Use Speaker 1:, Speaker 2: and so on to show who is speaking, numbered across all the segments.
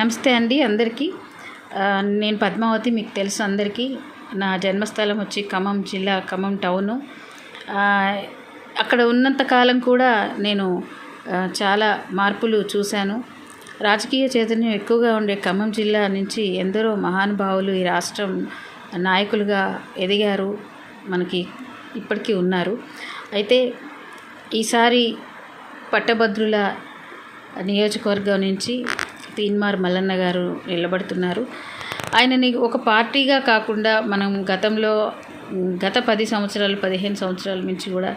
Speaker 1: నమస్తే అండి అందరికీ. నేను పద్మావతి, మీకు తెలుసు అందరికీ. నా జన్మస్థలం వచ్చి ఖమ్మం జిల్లా, ఖమ్మం టౌను. అక్కడ ఉన్నంతకాలం కూడా నేను చాలా మార్పులు చూశాను. రాజకీయ చైతన్యం ఎక్కువగా ఉండే ఖమ్మం జిల్లా నుంచి ఎందరో మహానుభావులు ఈ రాష్ట్రం నాయకులుగా ఎదిగారు, మనకి ఇప్పటికీ ఉన్నారు. అయితే ఈసారి పట్టభద్రుల నియోజకవర్గం నుంచి తీన్మార్ మల్లన్న గారు నిలబడుతున్నారు. ఆయనని ఒక పార్టీగా కాకుండా మనం గత 10 సంవత్సరాలు 15 సంవత్సరాల నుంచి కూడా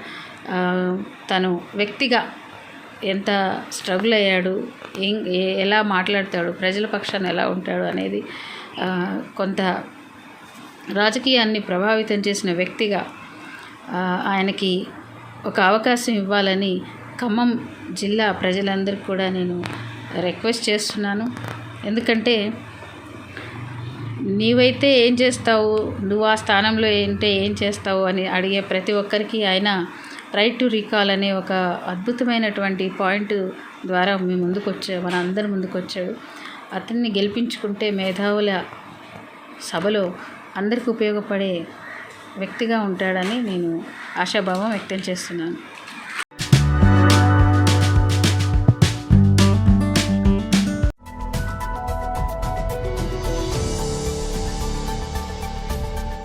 Speaker 1: తను వ్యక్తిగా ఎంత స్ట్రగుల్ అయ్యాడు, ఎలా మాట్లాడతాడు, ప్రజల పక్షాన ఎలా ఉంటాడు అనేది కొంత రాజకీయాన్ని ప్రభావితం చేసిన వ్యక్తిగా ఆయనకి ఒక అవకాశం ఇవ్వాలని ఖమ్మం జిల్లా ప్రజలందరికీ కూడా నేను రిక్వెస్ట్ చేస్తున్నాను. ఎందుకంటే నీవైతే ఏం చేస్తావు, నువ్వు ఆ స్థానంలో ఏంటే ఏం చేస్తావు అని అడిగే ప్రతి ఒక్కరికి ఆయన రైట్ టు రీకాల్ అనే ఒక అద్భుతమైనటువంటి పాయింట్ ద్వారా మన అందరి ముందుకు వచ్చాడు. అతన్ని గెలిపించుకుంటే మేధావుల సభలో అందరికీ ఉపయోగపడే వ్యక్తిగా ఉంటాడని నేను ఆశాభావం వ్యక్తం చేస్తున్నాను.